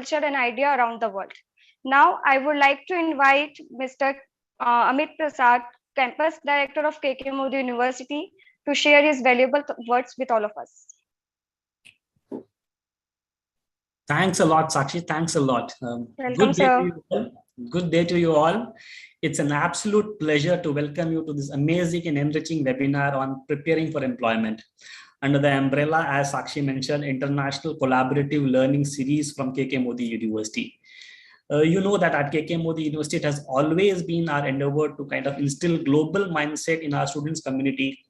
culture and idea around the world. Now, I would like to invite Mr. Amit Prasad, Campus Director of KK Modi University, to share his valuable words with all of us. Thanks a lot, Sakshi. Thanks a lot. Welcome, sir. Good day to you all. It's an absolute pleasure to welcome you to this amazing and enriching webinar on preparing for employment under the umbrella, as Sakshi mentioned, International Collaborative Learning Series from KK Modi University. You know that at KK Modi University, it has always been our endeavor to kind of instill global mindset in our students community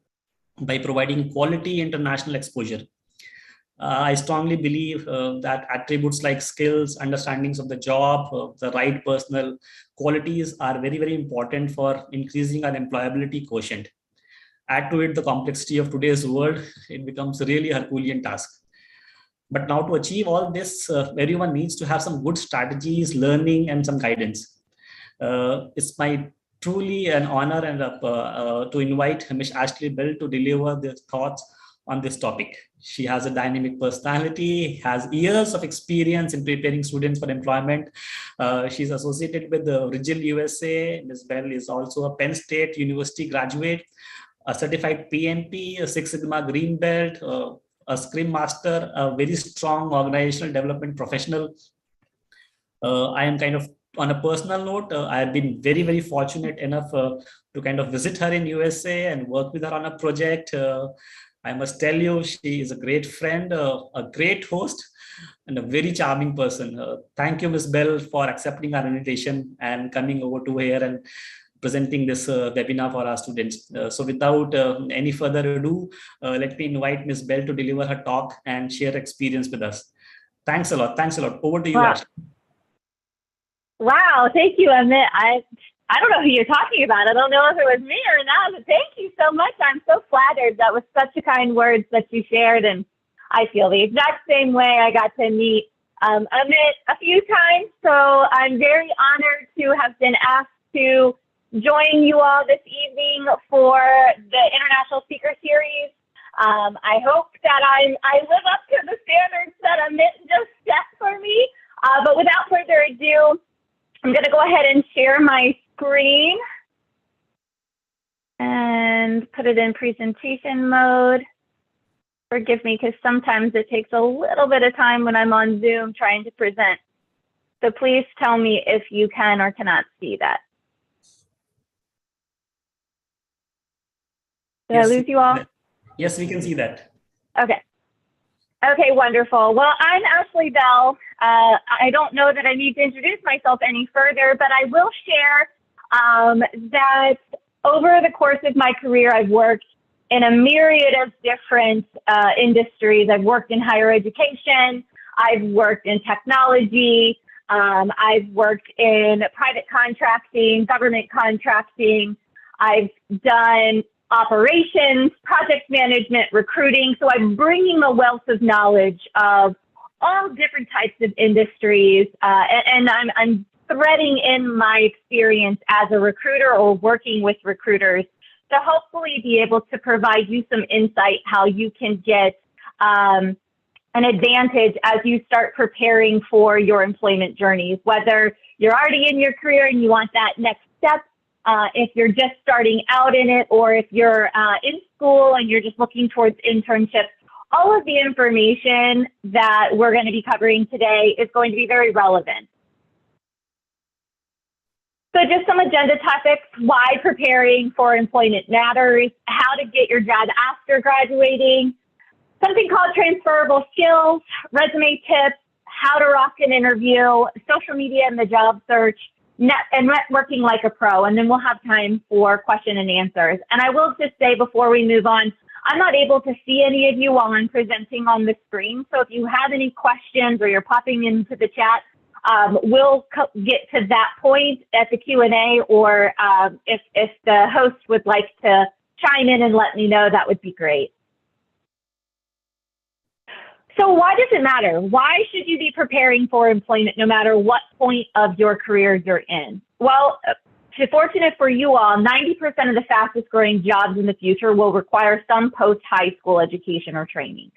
by providing quality international exposure. I strongly believe that attributes like skills, understandings of the job, the right personal qualities are very, very important for increasing our employability quotient. Add to it the complexity of today's world, it becomes a really Herculean task. But now to achieve all this, everyone needs to have some good strategies, learning, and some guidance. It's my truly an honor and to invite Ms. Ashley Bell to deliver their thoughts on this topic. She has a dynamic personality, has years of experience in preparing students for employment. She's associated with the Rigil USA. Ms. Bell is also a Penn State University graduate, a certified PMP, a Six Sigma Green Belt, a Scrum Master, a very strong organizational development professional. I am kind of, on a personal note, I have been very, very fortunate enough to kind of visit her in USA and work with her on a project. I must tell you, she is a great friend, a great host, and a very charming person. Thank you, Ms. Bell, for accepting our invitation and coming over to here and presenting this webinar for our students. So without any further ado, let me invite Ms. Bell to deliver her talk and share experience with us. Thanks a lot. Thanks a lot. Over to you, Ashley. Wow, thank you, Amit. I don't know who you're talking about. I don't know if it was me or not, but thank you so much. I'm so flattered. That was such a kind words that you shared, and I feel the exact same way. I got to meet Amit a few times, so I'm very honored to have been asked to join you all this evening for the International Speaker Series. I hope that I live up to the standards that Amit just set for me, but without further ado, I'm going to go ahead and share my screen and put it in presentation mode. Forgive me, because sometimes it takes a little bit of time when I'm on Zoom trying to present. So please tell me if you can or cannot see that. Did I lose you all? Yes, we can see that. Okay. Okay, wonderful. Well, I'm Ashley Bell. I don't know that I need to introduce myself any further, but I will share that over the course of my career, I've worked in a myriad of different industries. I've worked in higher education. I've worked in technology. I've worked in private contracting, government contracting. I've done operations, project management, recruiting. So I'm bringing a wealth of knowledge of all different types of industries, and I'm threading in my experience as a recruiter or working with recruiters to hopefully be able to provide you some insight how you can get an advantage as you start preparing for your employment journeys, whether you're already in your career and you want that next step, if you're just starting out in it, or if you're in school and you're just looking towards internships. All of the information that we're going to be covering today is going to be very relevant. So just some agenda topics: why preparing for employment matters, how to get your job after graduating, something called transferable skills, resume tips, how to rock an interview, social media and the job search, and networking like a pro. And then we'll have time for question and answers. And I will just say before we move on, I'm not able to see any of you while I'm presenting on the screen. So if you have any questions or you're popping into the chat, we'll get to that point at the Q&A, or if the host would like to chime in and let me know, that would be great. So why does it matter? Why should you be preparing for employment no matter what point of your career you're in? Well, fortunate for you all, 90% of the fastest growing jobs in the future will require some post-high school education or training.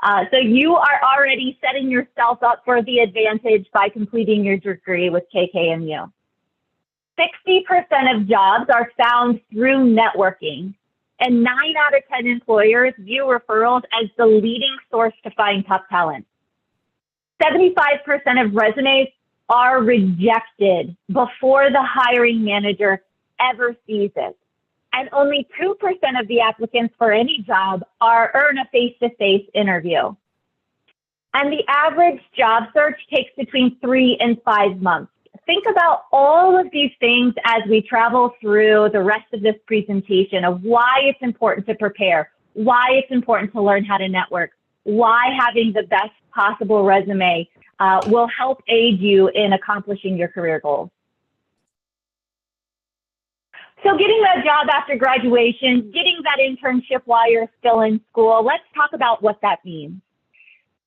So you are already setting yourself up for the advantage by completing your degree with KKMU. 60% of jobs are found through networking, and 9 out of 10 employers view referrals as the leading source to find top talent. 75% of resumes are rejected before the hiring manager ever sees it. And only 2% of the applicants for any job earn a face-to-face interview. And the average job search takes between 3 and 5 months. Think about all of these things as we travel through the rest of this presentation of why it's important to prepare, why it's important to learn how to network, why having the best possible resume will help aid you in accomplishing your career goals. So getting that job after graduation, getting that internship while you're still in school, let's talk about what that means.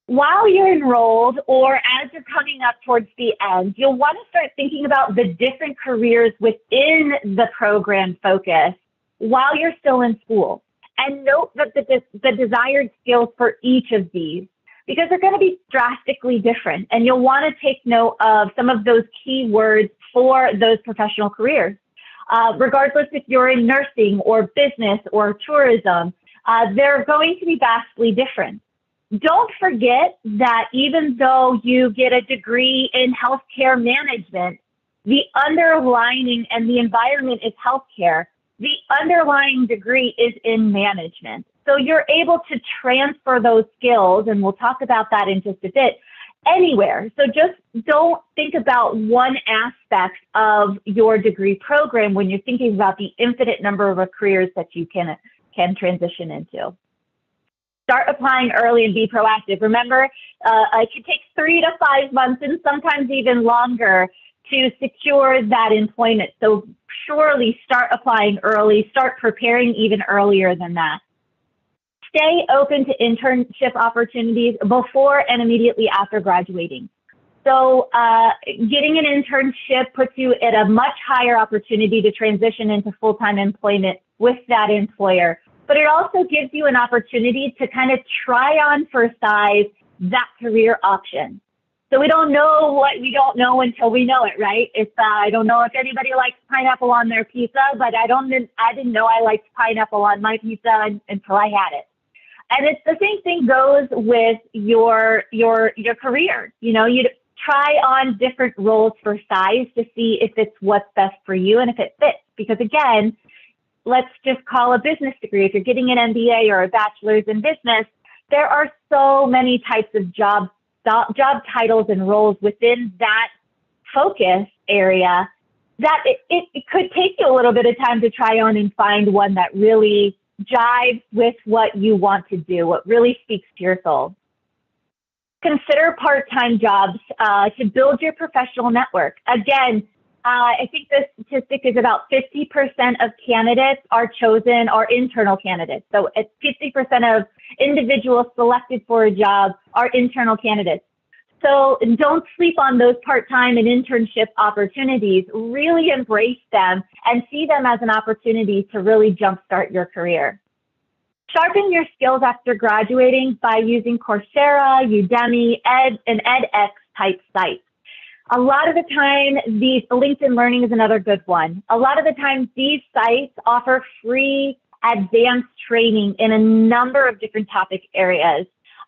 While you're enrolled or as you're coming up towards the end, you'll want to start thinking about the different careers within the program focus while you're still in school. And note that the desired skills for each of these, because they're going to be drastically different. And you'll want to take note of some of those key words for those professional careers. Regardless if you're in nursing or business or tourism, they're going to be vastly different. Don't forget that even though you get a degree in healthcare management, the underlining and the environment is healthcare. The underlying degree is in management. So you're able to transfer those skills, and we'll talk about that in just a bit, anywhere. So just don't think about one aspect of your degree program when you're thinking about the infinite number of careers that you can transition into. Start applying early and be proactive. Remember, it can take 3 to 5 months and sometimes even longer to secure that employment. So surely start applying early, start preparing even earlier than that. Stay open to internship opportunities before and immediately after graduating. So getting an internship puts you at a much higher opportunity to transition into full-time employment with that employer. But it also gives you an opportunity to kind of try on for size that career option. So we don't know what we don't know until we know it, right? It's I don't know if anybody likes pineapple on their pizza, but I didn't know I liked pineapple on my pizza until I had it. And it's the same thing goes with your career. You know, you try on different roles for size to see if it's what's best for you and if it fits. Because again, let's just call a business degree. If you're getting an MBA or a bachelor's in business, there are so many types of job titles and roles within that focus area that it could take you a little bit of time to try on and find one that really jives with what you want to do, what really speaks to your soul. Consider part-time jobs to build your professional network. Again, I think the statistic is about 50% of candidates are internal candidates. So it's 50% of individuals selected for a job are internal candidates. So don't sleep on those part-time and internship opportunities. Really embrace them and see them as an opportunity to really jumpstart your career. Sharpen your skills after graduating by using Coursera, Udemy, and edX type sites. A lot of the time, LinkedIn Learning is another good one. A lot of the times, these sites offer free advanced training in a number of different topic areas.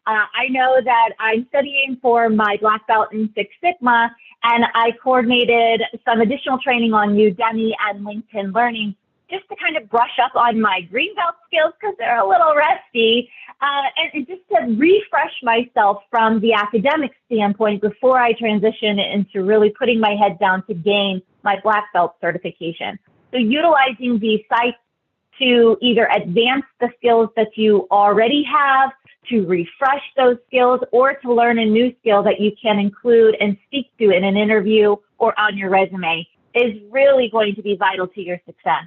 I know that I'm studying for my black belt in Six Sigma, and I coordinated some additional training on Udemy and LinkedIn Learning just to kind of brush up on my green belt skills because they're a little rusty, and just to refresh myself from the academic standpoint before I transition into really putting my head down to gain my black belt certification. So utilizing these sites to either advance the skills that you already have, to refresh those skills, or to learn a new skill that you can include and speak to in an interview or on your resume is really going to be vital to your success.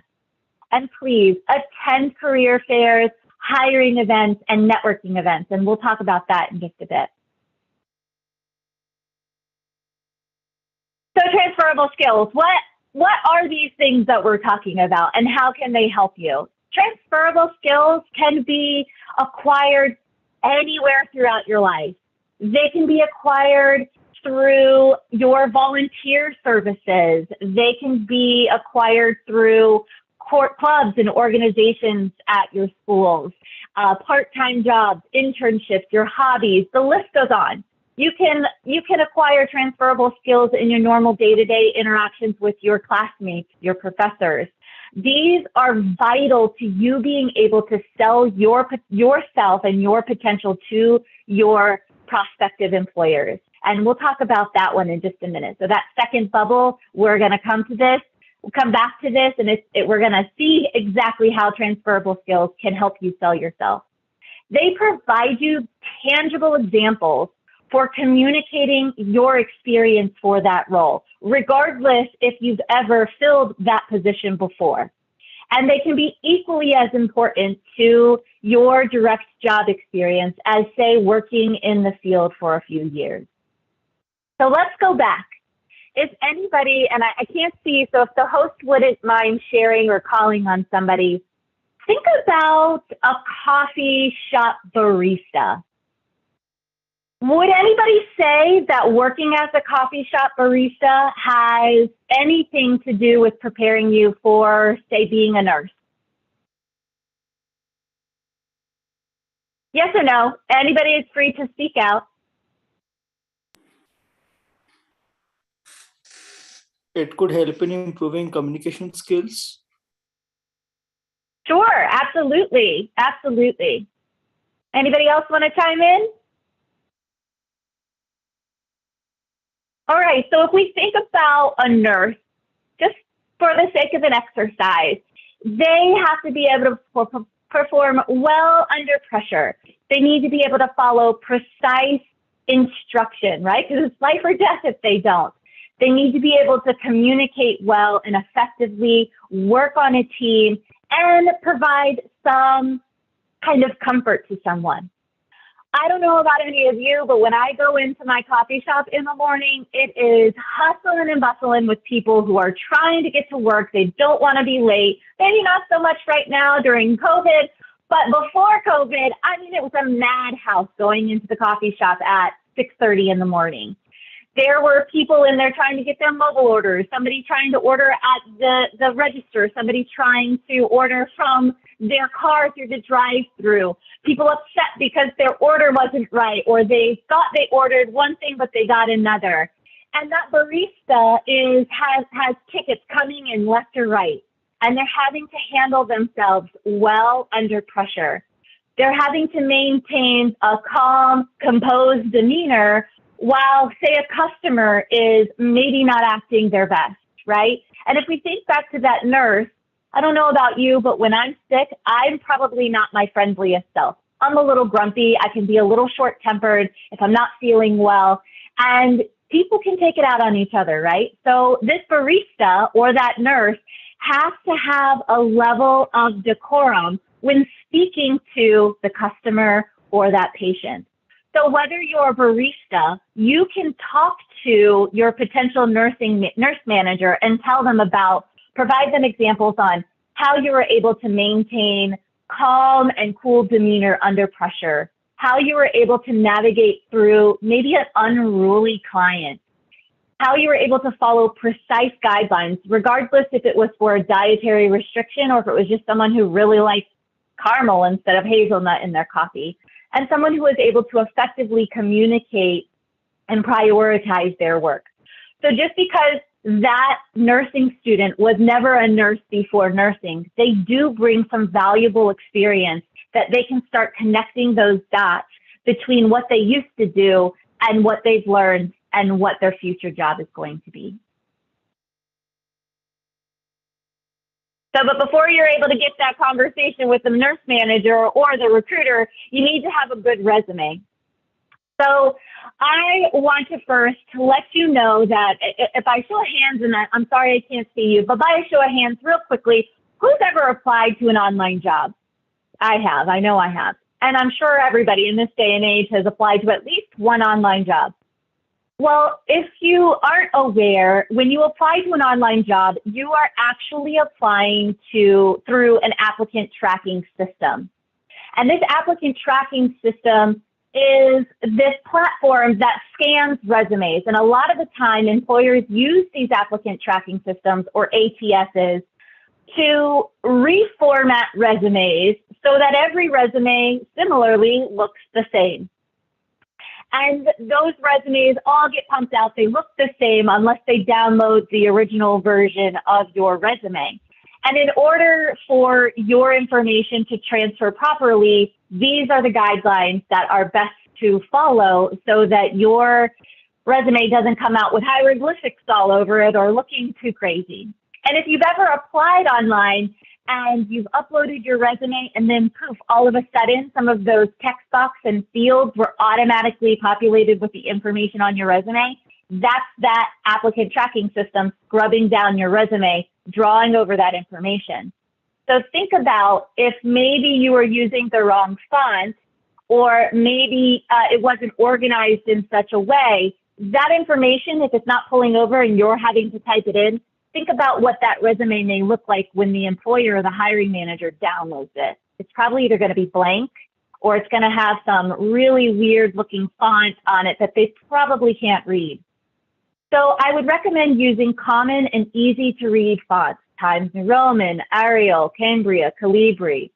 And please attend career fairs, hiring events, and networking events. And we'll talk about that in just a bit. So transferable skills, what are these things that we're talking about and how can they help you? Transferable skills can be acquired anywhere throughout your life. They can be acquired through your volunteer services. They can be acquired through clubs and organizations at your schools, part-time jobs, internships, your hobbies, the list goes on. You can acquire transferable skills in your normal day-to-day interactions with your classmates, your professors. These are vital to you being able to sell yourself and your potential to your prospective employers. And we'll talk about that one in just a minute. So that second bubble, we're going to come to this. We'll come back to this, and we're going to see exactly how transferable skills can help you sell yourself. They provide you tangible examples for communicating your experience for that role, regardless if you've ever filled that position before. And they can be equally as important to your direct job experience as, say, working in the field for a few years. So let's go back. If anybody, and I can't see, so if the host wouldn't mind sharing or calling on somebody, think about a coffee shop barista. Would anybody say that working as a coffee shop barista has anything to do with preparing you for, say, being a nurse? Yes or no? Anybody is free to speak out. It could help in improving communication skills. Sure, absolutely, absolutely. Anybody else want to chime in? All right, so if we think about a nurse, just for the sake of an exercise, they have to be able to perform well under pressure. They need to be able to follow precise instruction, right? Because it's life or death if they don't. They need to be able to communicate well and effectively, work on a team, and provide some kind of comfort to someone. I don't know about any of you, but when I go into my coffee shop in the morning, it is hustling and bustling with people who are trying to get to work. They don't want to be late. Maybe not so much right now during COVID, but before COVID, I mean, it was a madhouse going into the coffee shop at 6:30 in the morning. There were people in there trying to get their mobile orders, somebody trying to order at the register, somebody trying to order from their car through the drive-through, people upset because their order wasn't right, or they thought they ordered one thing but they got another. And that barista has tickets coming in left or right, and they're having to handle themselves well under pressure. They're having to maintain a calm, composed demeanor while, say, a customer is maybe not acting their best, right? And if we think back to that nurse, I don't know about you, but when I'm sick, I'm probably not my friendliest self. I'm a little grumpy. I can be a little short-tempered if I'm not feeling well. And people can take it out on each other, right? So this barista or that nurse has to have a level of decorum when speaking to the customer or that patient. So whether you're a barista, you can talk to your potential nurse manager and tell them provide them examples on how you were able to maintain calm and cool demeanor under pressure, how you were able to navigate through maybe an unruly client, how you were able to follow precise guidelines, regardless if it was for a dietary restriction or if it was just someone who really liked caramel instead of hazelnut in their coffee, and someone who was able to effectively communicate and prioritize their work. So just because that nursing student was never a nurse before nursing, they do bring some valuable experience that they can start connecting those dots between what they used to do and what they've learned and what their future job is going to be. So, but before you're able to get that conversation with the nurse manager or the recruiter, you need to have a good resume. So I want to first let you know that if I show hands, and I'm sorry I can't see you, but by a show of hands real quickly, who's ever applied to an online job? I have, I know I have. And I'm sure everybody in this day and age has applied to at least one online job. Well, if you aren't aware, when you apply to an online job, you are actually applying through an applicant tracking system. And this applicant tracking system is this platform that scans resumes. And a lot of the time, employers use these applicant tracking systems, or ATSs, to reformat resumes so that every resume similarly looks the same. And those resumes all get pumped out. They look the same unless they download the original version of your resume. And in order for your information to transfer properly, these are the guidelines that are best to follow so that your resume doesn't come out with hieroglyphics all over it or looking too crazy. And if you've ever applied online and you've uploaded your resume and then poof, all of a sudden some of those text boxes and fields were automatically populated with the information on your resume, that's that applicant tracking system scrubbing down your resume, drawing over that information. So think about if maybe you were using the wrong font, or maybe it wasn't organized in such a way, that information, if it's not pulling over and you're having to type it in, think about what that resume may look like when the employer or the hiring manager downloads it. It's probably either going to be blank or it's going to have some really weird looking font on it that they probably can't read. So I would recommend using common and easy to read fonts, Times New Roman, Arial, Cambria, Calibri.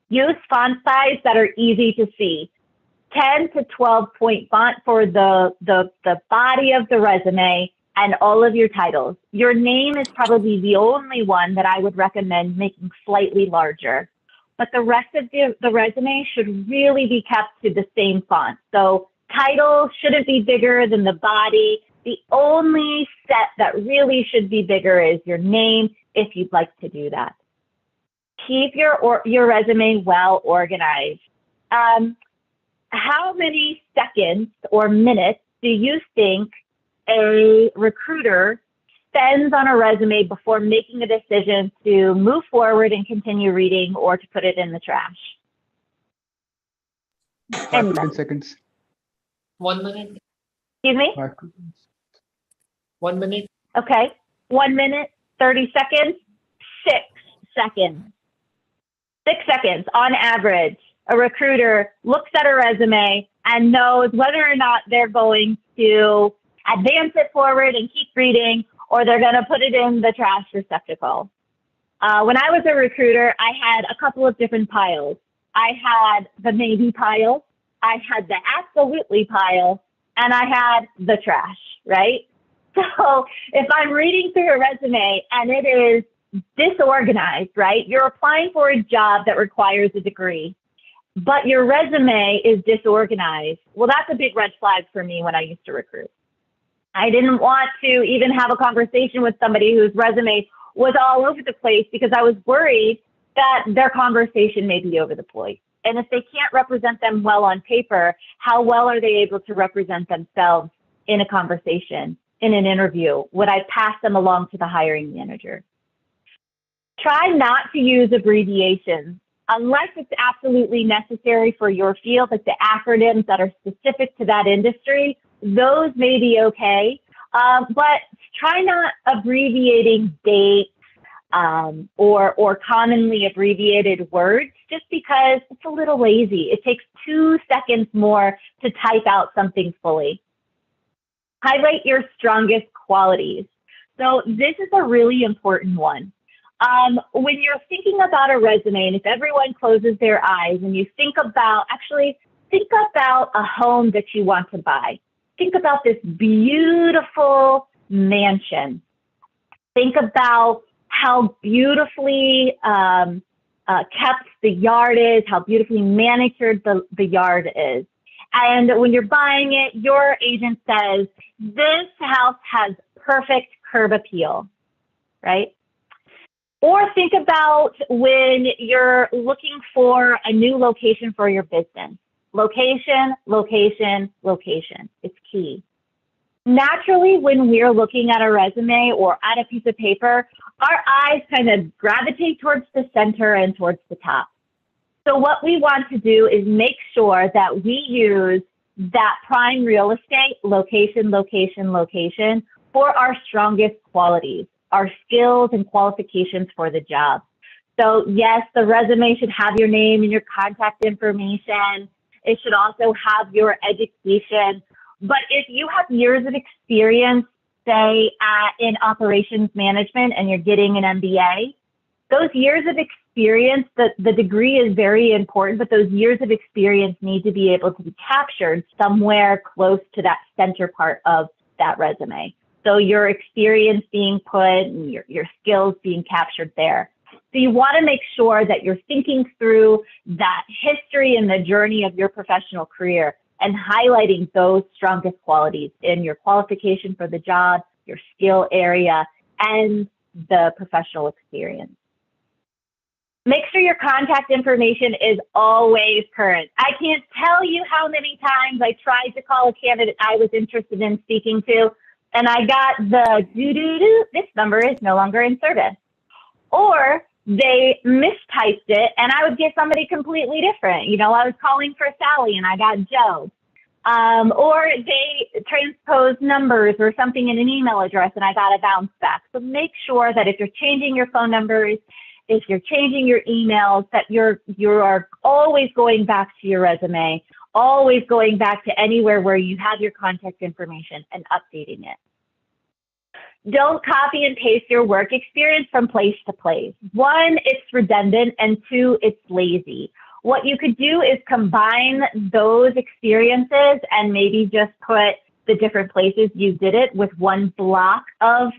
Use font size that are easy to see. 10 to 12 point font for the body of the resume and all of your titles. Your name is probably the only one that I would recommend making slightly larger. But the rest of the resume should really be kept to the same font. So title shouldn't be bigger than the body. The only set that really should be bigger is your name, if you'd like to do that. Keep your resume well organized. How many seconds or minutes do you think a recruiter spends on a resume before making a decision to move forward and continue reading or to put it in the trash? 5 to 10 seconds. 1 minute. Excuse me? 5 to 10. 1 minute. Okay. 1 minute, 30 seconds, 6 seconds. 6 seconds on average. A recruiter looks at a resume and knows whether or not they're going to advance it forward and keep reading, or they're going to put it in the trash receptacle. When I was a recruiter, I had a couple of different piles. I had the maybe pile, I had the absolutely pile, and I had the trash, right? So if I'm reading through a resume and it is disorganized, right? You're applying for a job that requires a degree, but your resume is disorganized. Well, that's a big red flag for me when I used to recruit. I didn't want to even have a conversation with somebody whose resume was all over the place because I was worried that their conversation may be over the place. And if they can't represent them well on paper, how well are they able to represent themselves in a conversation, in an interview? Would I pass them along to the hiring manager? Try not to use abbreviations unless it's absolutely necessary for your field, like the acronyms that are specific to that industry. Those may be okay, but try not abbreviating dates or commonly abbreviated words just because it's a little lazy. It takes 2 seconds more to type out something fully. Highlight your strongest qualities. So this is a really important one. When you're thinking about a resume, and if everyone closes their eyes and you think about a home that you want to buy. Think about this beautiful mansion. Think about how beautifully kept the yard is, how beautifully manicured the yard is. And when you're buying it, your agent says, this house has perfect curb appeal, right? Or think about when you're looking for a new location for your business. Location, location, location. It's key. Naturally, when we're looking at a resume or at a piece of paper, our eyes kind of gravitate towards the center and towards the top. So what we want to do is make sure that we use that prime real estate, location, location, location, for our strongest qualities, our skills and qualifications for the job. So yes, the resume should have your name and your contact information. It should also have your education. But if you have years of experience, say in operations management, and you're getting an MBA, those years of experience, the degree is very important, but those years of experience need to be able to be captured somewhere close to that center part of that resume. So your experience being put and your skills being captured there. So you want to make sure that you're thinking through that history and the journey of your professional career and highlighting those strongest qualities in your qualification for the job, your skill area, and the professional experience. Make sure your contact information is always current. I can't tell you how many times I tried to call a candidate I was interested in speaking to, and I got the doo-doo-doo, this number is no longer in service. Or they mistyped it and I would get somebody completely different. You know, I was calling for Sally and I got Joe. Or they transposed numbers or something in an email address and I got a bounce back. So make sure that if you're changing your phone numbers, if you're changing your emails, that you are always going back to your resume, always going back to anywhere where you have your contact information and updating it. Don't copy and paste your work experience from place to place. One, it's redundant, and two, it's lazy. What you could do is combine those experiences and maybe just put the different places you did it with one block of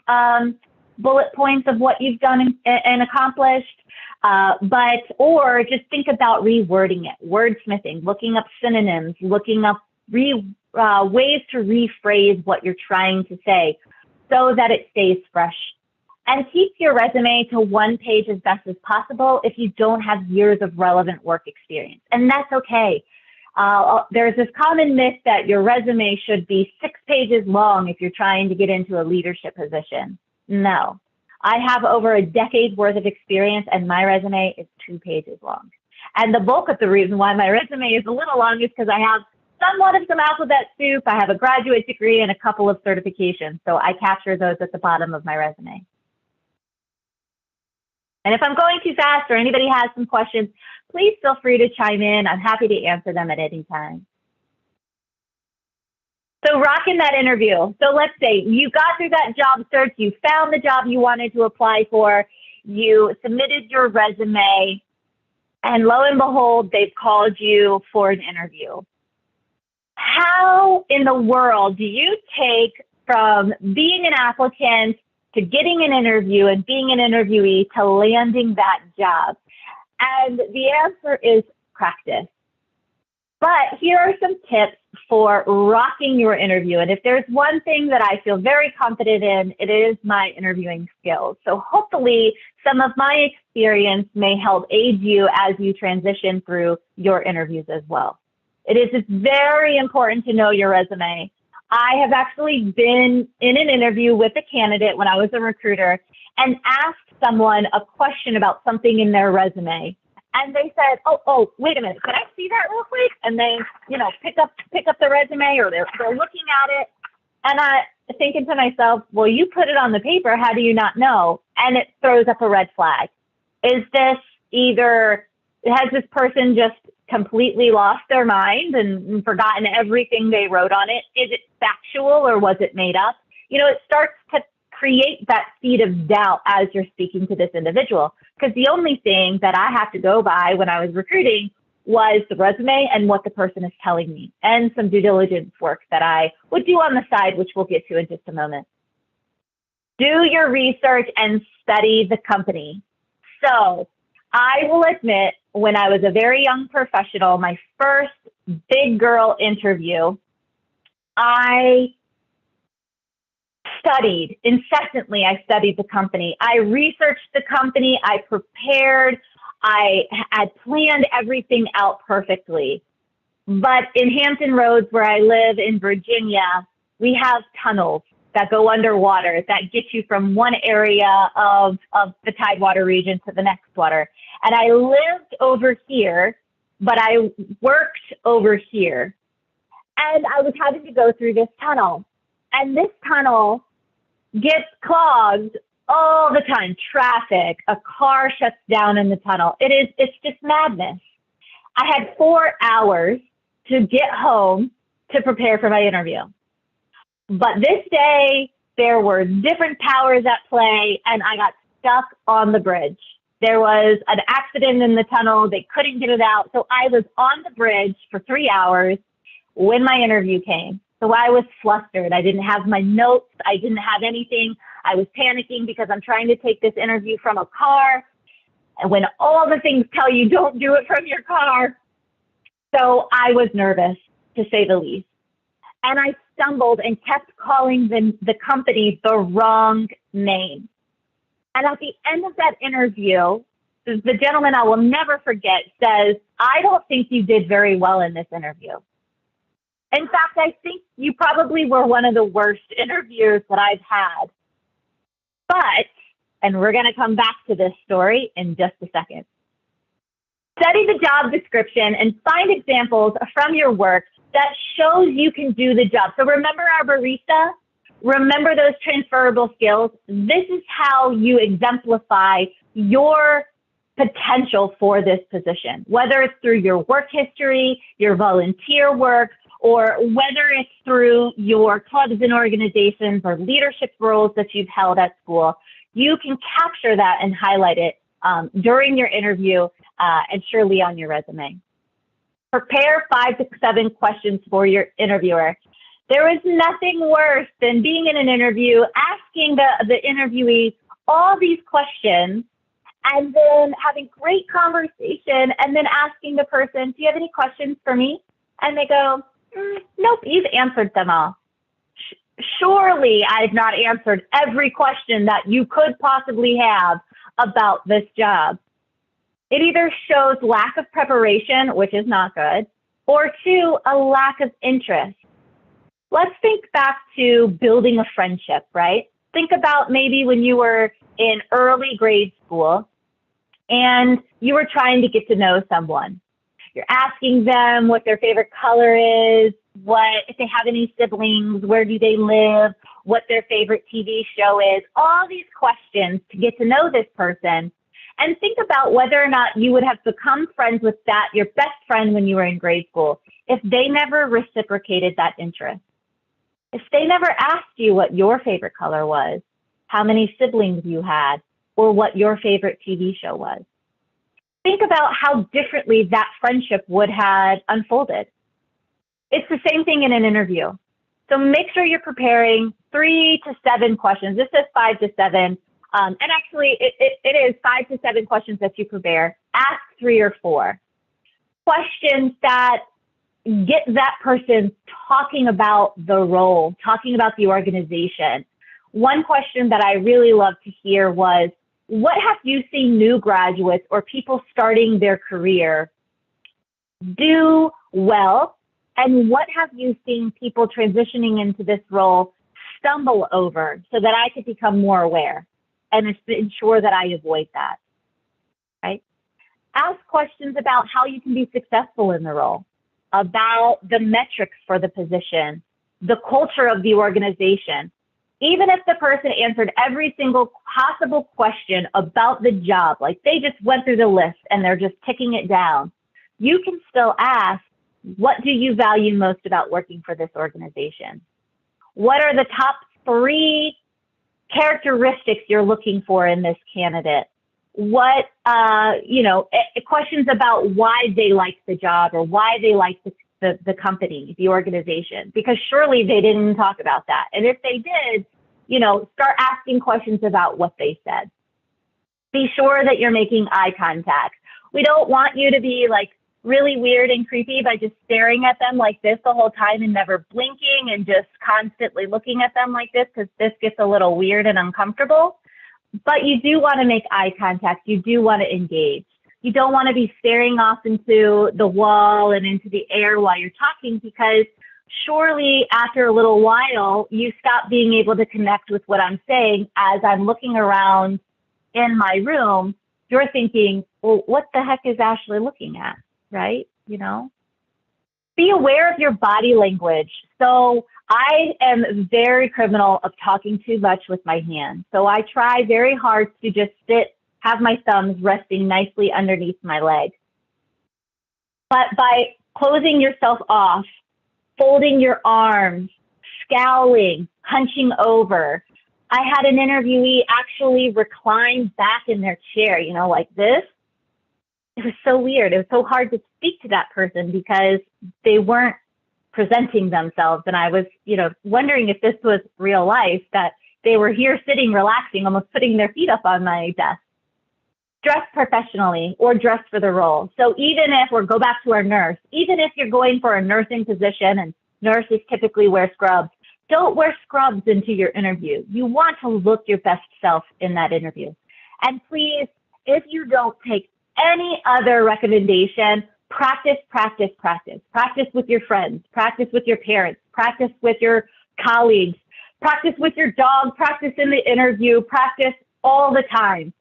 bullet points of what you've done and accomplished. Or just think about rewording it, wordsmithing, looking up synonyms, looking up ways to rephrase what you're trying to say so that it stays fresh. And keep your resume to one page as best as possible if you don't have years of relevant work experience. And that's okay. There's this common myth that your resume should be 6 pages long if you're trying to get into a leadership position. No, I have over a decade worth of experience and my resume is 2 pages long. And the bulk of the reason why my resume is a little long is because I have somewhat of some alphabet soup. I have a graduate degree and a couple of certifications. So I capture those at the bottom of my resume. And if I'm going too fast or anybody has some questions, please feel free to chime in. I'm happy to answer them at any time. So rocking that interview. So let's say you got through that job search, you found the job you wanted to apply for, you submitted your resume, and lo and behold, they've called you for an interview. How in the world do you take from being an applicant to getting an interview and being an interviewee to landing that job? And the answer is practice. But here are some tips for rocking your interview. And if there's one thing that I feel very confident in, it is my interviewing skills. So hopefully some of my experience may help aid you as you transition through your interviews as well. It is very important to know your resume. I have actually been in an interview with a candidate when I was a recruiter and asked someone a question about something in their resume. And they said, oh, wait a minute, could I see that real quick? And they, pick up the resume, or they're looking at it. And I thinking to myself, well, you put it on the paper, how do you not know? And it throws up a red flag. Is this has this person just completely lost their mind and forgotten everything they wrote on it? Is it factual or was it made up? It starts to create that seed of doubt as you're speaking to this individual, because the only thing that I have to go by when I was recruiting was the resume and what the person is telling me, and some due diligence work that I would do on the side, which we'll get to in just a moment. Do your research and study the company. So I will admit, when I was a very young professional, my first big girl interview, I studied incessantly. I studied the company. I researched the company. I prepared. I had planned everything out perfectly. But in Hampton Roads, where I live in Virginia, we have tunnels that go underwater that get you from one area of the Tidewater region to the next water. And I lived over here, but I worked over here. And I was having to go through this tunnel. And this tunnel gets clogged all the time. Traffic, a car shuts down in the tunnel. It's just madness. I had 4 hours to get home to prepare for my interview. But this day, there were different powers at play, and I got stuck on the bridge. There was an accident in the tunnel. They couldn't get it out. So I was on the bridge for 3 hours when my interview came. So I was flustered. I didn't have my notes. I didn't have anything. I was panicking because I'm trying to take this interview from a car. And when all the things tell you don't do it from your car. So I was nervous, to say the least. And I stumbled and kept calling the company the wrong name. And at the end of that interview, the gentleman I will never forget says, "I don't think you did very well in this interview." In fact, I think you probably were one of the worst interviews that I've had. But, and we're going to come back to this story in just a second. Study the job description and find examples from your work that shows you can do the job. So remember our barista? Remember those transferable skills? This is how you exemplify your potential for this position, whether it's through your work history, your volunteer work, or whether it's through your clubs and organizations or leadership roles that you've held at school. You can capture that and highlight it during your interview and surely on your resume. Prepare 5 to 7 questions for your interviewer. There is nothing worse than being in an interview, asking the interviewee all these questions, and then having great conversation, and then asking the person, "Do you have any questions for me?" And they go, "Nope, you've answered them all." Surely I've not answered every question that you could possibly have about this job. It either shows lack of preparation, which is not good, or 2, a lack of interest. Let's think back to building a friendship, right? Think about maybe when you were in early grade school and you were trying to get to know someone. You're asking them what their favorite color is, if they have any siblings, where do they live, what their favorite TV show is, all these questions to get to know this person. And think about whether or not you would have become friends with your best friend when you were in grade school, if they never reciprocated that interest. If they never asked you what your favorite color was, how many siblings you had, or what your favorite TV show was. Think about how differently that friendship would have unfolded. It's the same thing in an interview. So make sure you're preparing 3 to 7 questions. This says 5 to 7. And actually, it is 5 to 7 questions that you prepare. Ask 3 or 4 questions that get that person talking about the role, talking about the organization. One question that I really love to hear was, what have you seen new graduates or people starting their career do well? And what have you seen people transitioning into this role stumble over so that I could become more aware and ensure that I avoid that, right? Ask questions about how you can be successful in the role, about the metrics for the position, the culture of the organization. Even if the person answered every single possible question about the job, like they just went through the list and they're just ticking it down, you can still ask, what do you value most about working for this organization? What are the top 3 characteristics you're looking for in this candidate? What, questions about why they like the job or why they like the company, the organization, because surely they didn't talk about that. And if they did, start asking questions about what they said. Be sure that you're making eye contact. We don't want you to be like really weird and creepy by just staring at them like this the whole time and never blinking and just constantly looking at them like this, because this gets a little weird and uncomfortable. But you do want to make eye contact. You do want to engage. You don't want to be staring off into the wall and into the air while you're talking, because surely after a little while, you stop being able to connect with what I'm saying. As I'm looking around in my room, you're thinking, well, what the heck is Ashley looking at, right? Be aware of your body language. So I am very criminal of talking too much with my hands. So I try very hard to just sit, have my thumbs resting nicely underneath my leg. But by closing yourself off, folding your arms, scowling, hunching over, I had an interviewee actually recline back in their chair, you know, like this. It was so weird. It was so hard to speak to that person because they weren't presenting themselves. And I was, you know, wondering if this was real life, that they were here sitting, relaxing, almost putting their feet up on my desk. Dress professionally or dress for the role. So even if go back to our nurse, even if you're going for a nursing position and nurses typically wear scrubs, don't wear scrubs into your interview. You want to look your best self in that interview. And please, if you don't take any other recommendation, practice, practice, practice. Practice with your friends, practice with your parents, practice with your colleagues, practice with your dog, practice in the interview, practice all the time.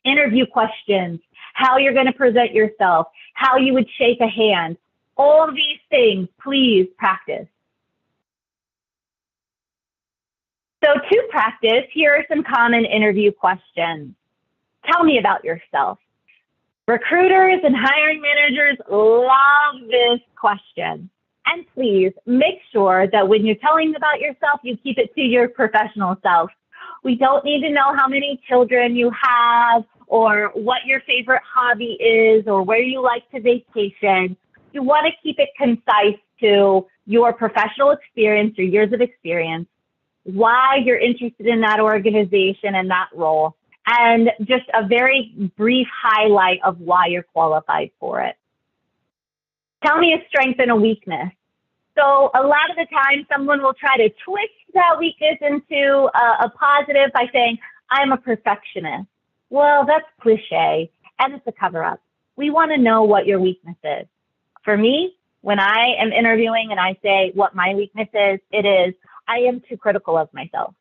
Interview questions, how you're going to present yourself, how you would shake a hand, all of these things, please practice. So to practice, here are some common interview questions. Tell me about yourself. Recruiters and hiring managers love this question. And please make sure that when you're telling about yourself, you keep it to your professional self. We don't need to know how many children you have or what your favorite hobby is or where you like to vacation. You want to keep it concise to your professional experience, your years of experience, why you're interested in that organization and that role, and just a very brief highlight of why you're qualified for it. Tell me a strength and a weakness. So a lot of the time, someone will try to twist that weakness into a positive by saying, I'm a perfectionist. Well, that's cliche, and it's a cover-up. We want to know what your weakness is. For me, when I am interviewing and I say what my weakness is, it is I am too critical of myself.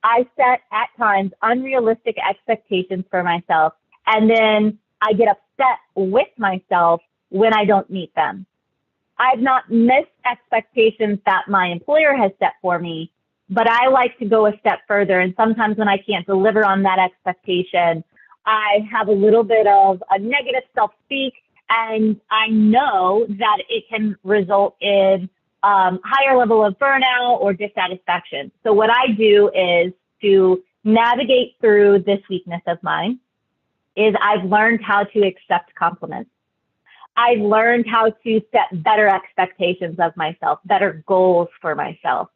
I set, at times, unrealistic expectations for myself, and then I get upset with myself when I don't meet them. I've not missed expectations that my employer has set for me, but I like to go a step further. And sometimes when I can't deliver on that expectation, I have a little bit of a negative self-speak, and I know that it can result in higher level of burnout or dissatisfaction. So what I do is to navigate through this weakness of mine is I've learned how to accept compliments. I've learned how to set better expectations of myself, better goals for myself.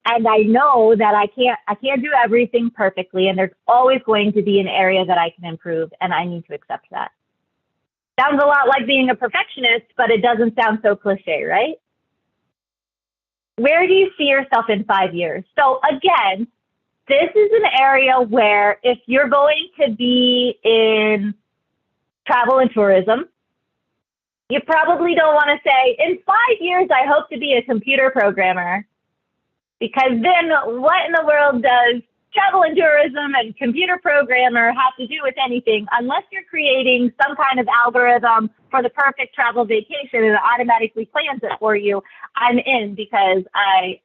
And I know that I can't do everything perfectly, and there's always going to be an area that I can improve, and I need to accept that. Sounds a lot like being a perfectionist, but it doesn't sound so cliche, right? Where do you see yourself in 5 years? So again, this is an area where if you're going to be in travel and tourism, you probably don't want to say, in 5 years, I hope to be a computer programmer. Because then what in the world does travel and tourism and computer programmer have to do with anything unless you're creating some kind of algorithm for the perfect travel vacation and it automatically plans it for you? I'm in, because I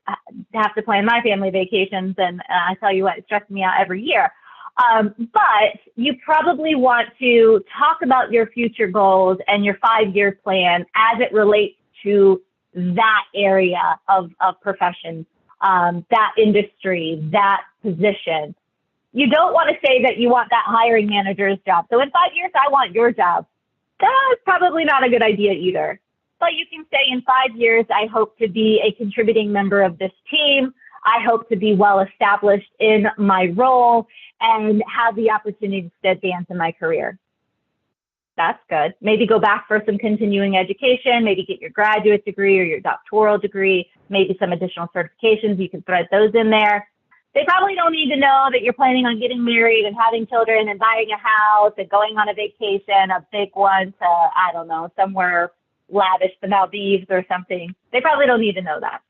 have to plan my family vacations, and I tell you what, it stresses me out every year. But you probably want to talk about your future goals and your 5-year plan as it relates to that area of profession, that industry, that position. You don't want to say that you want that hiring manager's job. So in 5 years, I want your job. That's probably not a good idea either. But you can say in 5 years, I hope to be a contributing member of this team. I hope to be well established in my role and have the opportunity to advance in my career. That's good. Maybe go back for some continuing education, maybe get your graduate degree or your doctoral degree, maybe some additional certifications. You can thread those in there. They probably don't need to know that you're planning on getting married and having children and buying a house and going on a vacation, a big one to, I don't know, somewhere lavish, the Maldives or something. They probably don't need to know that.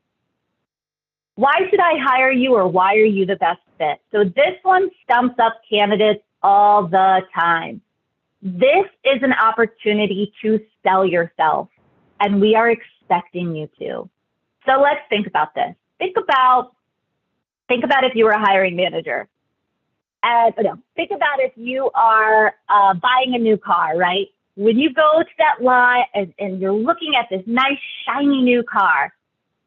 Why should I hire you, or why are you the best fit? So this one stumps up candidates all the time. This is an opportunity to sell yourself, and we are expecting you to. So let's think about this. think about if you were a hiring manager. Think about if you are buying a new car, right? When you go to that lot and you're looking at this nice, shiny new car,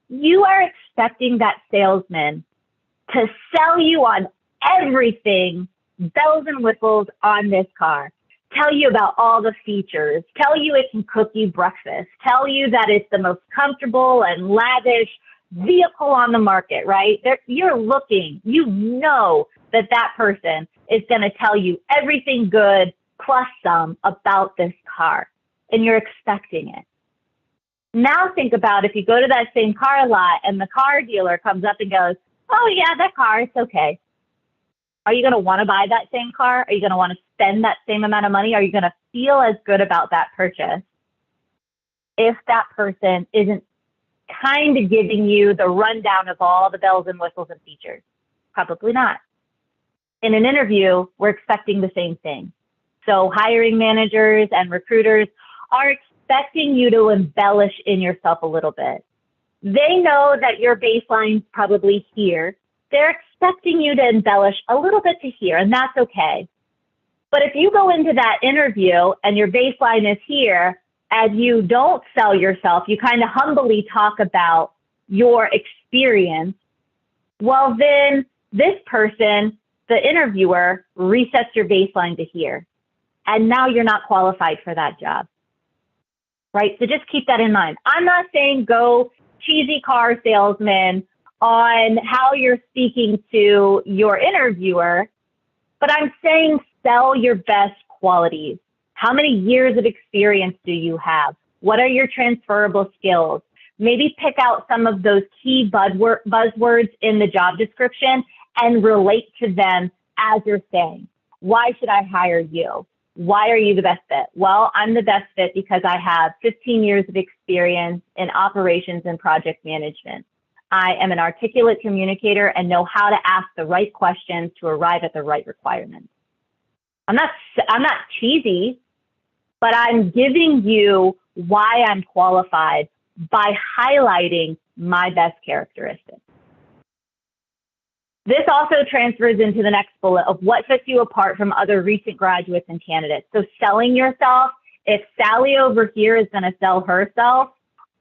you are expecting that salesman to sell you on everything, bells and whistles on this car. Tell you about all the features, tell you it can cook you breakfast, tell you that it's the most comfortable and lavish vehicle on the market, right? You're looking, you know that person is going to tell you everything good plus some about this car, and you're expecting it. Now think about if you go to that same car lot and the car dealer comes up and goes, oh yeah, that car, it's okay. Are you going to want to buy that same car? Are you going to want to spend that same amount of money? Are you going to feel as good about that purchase if that person isn't kind of giving you the rundown of all the bells and whistles and features? Probably not. In an interview, we're expecting the same thing. So hiring managers and recruiters are expecting you to embellish in yourself a little bit. They know that your baseline's probably here. They're expecting you to embellish a little bit to here, and that's okay. But if you go into that interview and your baseline is here and you don't sell yourself, you kind of humbly talk about your experience, well, then this person, the interviewer, resets your baseline to here. And now you're not qualified for that job, right? So just keep that in mind. I'm not saying go cheesy car salesman on how you're speaking to your interviewer, but I'm saying sell your best qualities. How many years of experience do you have? What are your transferable skills? Maybe pick out some of those key buzzwords in the job description and relate to them as you're saying. Why should I hire you? Why are you the best fit? Well, I'm the best fit because I have 15 years of experience in operations and project management. I am an articulate communicator and know how to ask the right questions to arrive at the right requirements. I'm not cheesy, but I'm giving you why I'm qualified by highlighting my best characteristics. This also transfers into the next bullet of what sets you apart from other recent graduates and candidates. So selling yourself, if Sally over here is going to sell herself,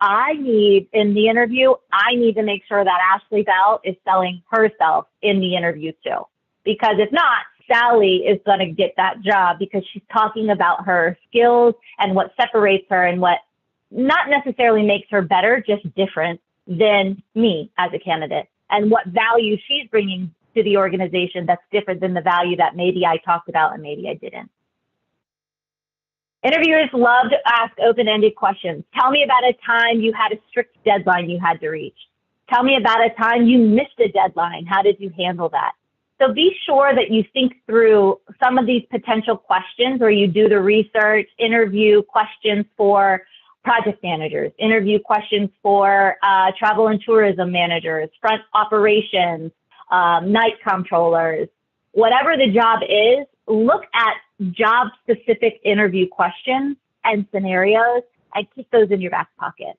in the interview, I need to make sure that Ashley Bell is selling herself in the interview too. Because if not, Sally is going to get that job because she's talking about her skills and what separates her and what not necessarily makes her better, just different than me as a candidate, and what value she's bringing to the organization that's different than the value that maybe I talked about and maybe I didn't. Interviewers love to ask open-ended questions. Tell me about a time you had a strict deadline you had to reach. Tell me about a time you missed a deadline. How did you handle that? So be sure that you think through some of these potential questions, or you do the research, interview questions for project managers, interview questions for travel and tourism managers, front operations, night controllers, whatever the job is, look at job-specific interview questions and scenarios and keep those in your back pocket.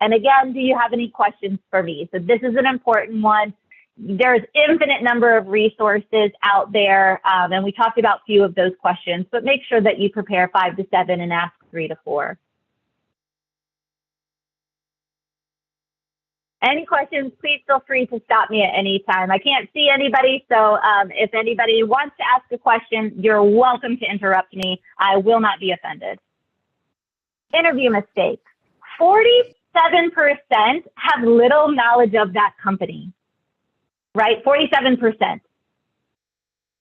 And again, do you have any questions for me? So this is an important one. There's infinite number of resources out there, and we talked about a few of those questions, but make sure that you prepare 5 to 7 and ask 3 to 4. Any questions, please feel free to stop me at any time. I can't see anybody, so if anybody wants to ask a question, you're welcome to interrupt me. I will not be offended. Interview mistakes. 47% have little knowledge of that company, right? 47%.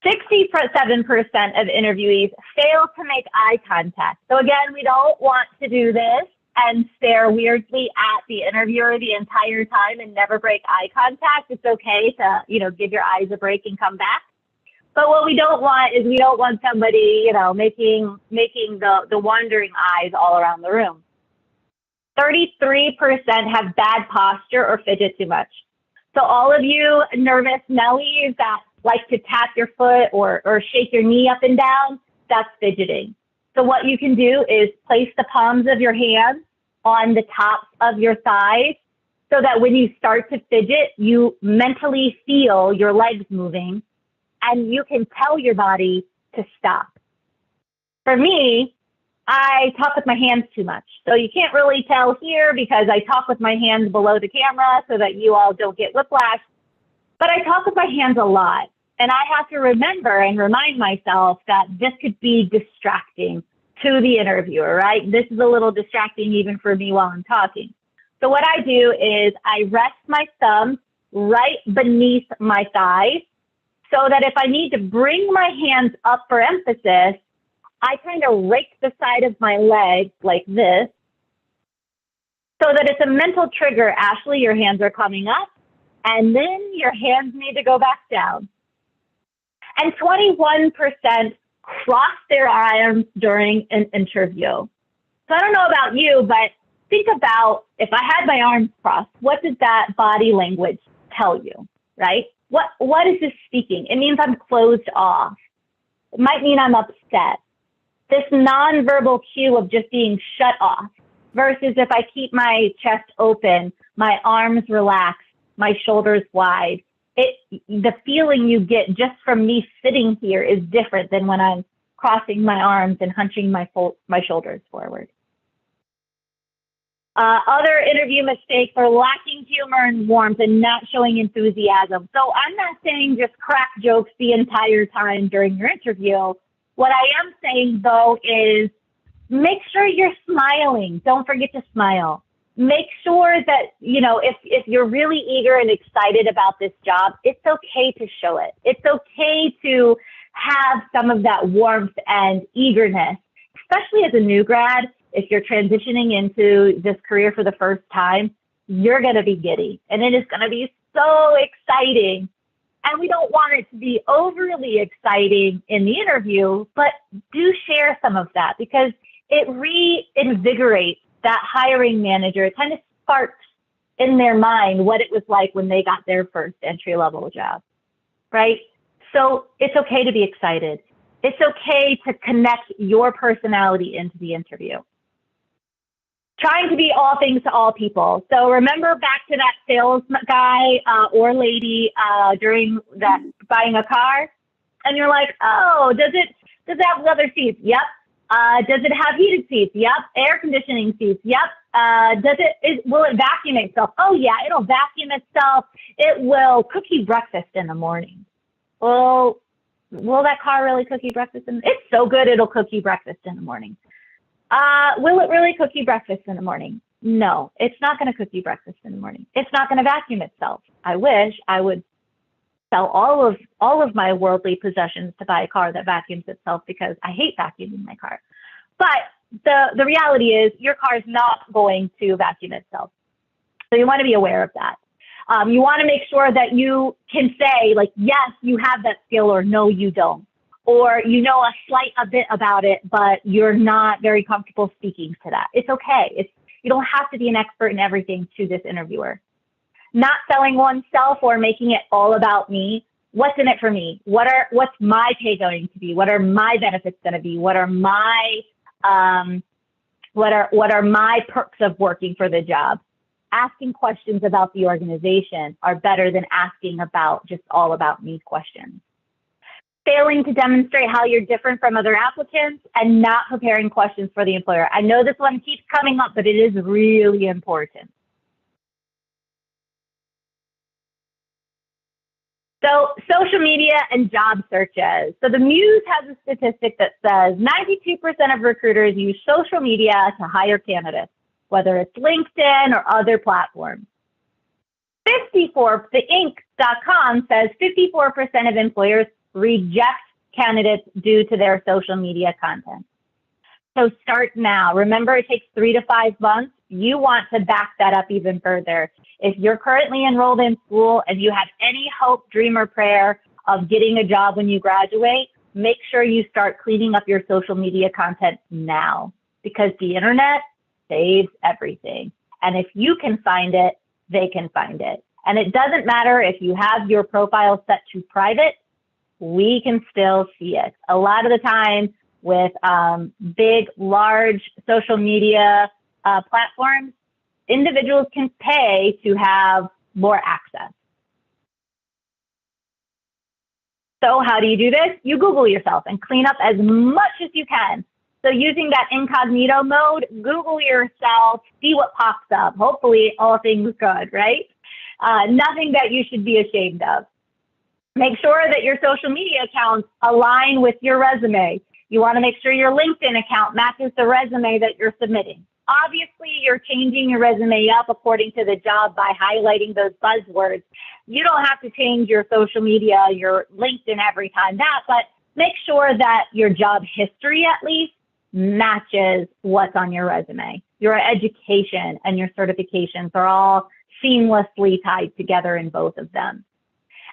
67% of interviewees fail to make eye contact. So again, we don't want to do this and stare weirdly at the interviewer the entire time and never break eye contact. It's okay to, give your eyes a break and come back. But what we don't want is we don't want somebody, making the wandering eyes all around the room. 33% have bad posture or fidget too much. So all of you nervous Nellies that like to tap your foot or shake your knee up and down, that's fidgeting. So what you can do is place the palms of your hands on the tops of your thighs so that when you start to fidget, you mentally feel your legs moving and you can tell your body to stop. For me, I talk with my hands too much. So you can't really tell here because I talk with my hands below the camera so that you all don't get whiplash. But I talk with my hands a lot. And I have to remember and remind myself that this could be distracting to the interviewer, right? This is a little distracting even for me while I'm talking. So what I do is I rest my thumb right beneath my thighs so that if I need to bring my hands up for emphasis, I kind of rake the side of my leg like this so that it's a mental trigger. Ashley, your hands are coming up and then your hands need to go back down. And 21% cross their arms during an interview. So I don't know about you, but think about if I had my arms crossed, what does that body language tell you, right? What is this speaking? It means I'm closed off. It might mean I'm upset. This nonverbal cue of just being shut off versus if I keep my chest open, my arms relaxed, my shoulders wide. The feeling you get just from me sitting here is different than when I'm crossing my arms and hunching my shoulders forward. Other interview mistakes are lacking humor and warmth and not showing enthusiasm. So I'm not saying just crack jokes the entire time during your interview. What I am saying, though, is make sure you're smiling. Don't forget to smile. Make sure that, if you're really eager and excited about this job, it's okay to show it. It's okay to have some of that warmth and eagerness, especially as a new grad. If you're transitioning into this career for the first time, you're going to be giddy and it is going to be so exciting. And we don't want it to be overly exciting in the interview, but do share some of that because it reinvigorates that hiring manager. It kind of sparks in their mind what it was like when they got their first entry-level job, right? So it's okay to be excited. It's okay to connect your personality into the interview. Trying to be all things to all people. So remember back to that sales guy or lady during that buying a car, and you're like, oh, does it have leather seats? Yep. Does it have heated seats? Yep. Air conditioning seats? Yep. Will it vacuum itself? Oh yeah, it'll vacuum itself. It will cook you breakfast in the morning. Well, will that car really cook you breakfast? It's so good it'll cook you breakfast in the morning. Will it really cook you breakfast in the morning? No, it's not going to cook you breakfast in the morning. It's not going to vacuum itself. I wish I would sell all of my worldly possessions to buy a car that vacuums itself because I hate vacuuming my car. But the reality is your car is not going to vacuum itself. So you want to be aware of that. You want to make sure that you can say like, yes, you have that skill or no, you don't. Or you know a bit about it, but you're not very comfortable speaking to that. It's okay. You don't have to be an expert in everything to this interviewer. Not selling oneself or making it all about me. What's in it for me? What's my pay going to be? What are my benefits going to be? What are my perks of working for the job? Asking questions about the organization are better than asking about just all about me questions. Failing to demonstrate how you're different from other applicants and not preparing questions for the employer. I know this one keeps coming up, but it is really important. So social media and job searches. So the Muse has a statistic that says 92% of recruiters use social media to hire candidates, whether it's LinkedIn or other platforms. The Inc.com says 54% of employers reject candidates due to their social media content. So start now. Remember, it takes 3 to 5 months. You want to back that up even further. If you're currently enrolled in school and you have any hope, dream, or prayer of getting a job when you graduate, make sure you start cleaning up your social media content now because the internet saves everything. And if you can find it, they can find it. And it doesn't matter if you have your profile set to private, we can still see it. A lot of the time with big, large social media platforms, individuals can pay to have more access. So how do you do this? You Google yourself and clean up as much as you can. So using that incognito mode, Google yourself, see what pops up. Hopefully all things good, right? Nothing that you should be ashamed of. Make sure that your social media accounts align with your resume. You want to make sure your LinkedIn account matches the resume that you're submitting. Obviously, you're changing your resume up according to the job by highlighting those buzzwords. You don't have to change your social media, your LinkedIn every time but make sure that your job history at least matches what's on your resume. Your education and your certifications are all seamlessly tied together in both of them.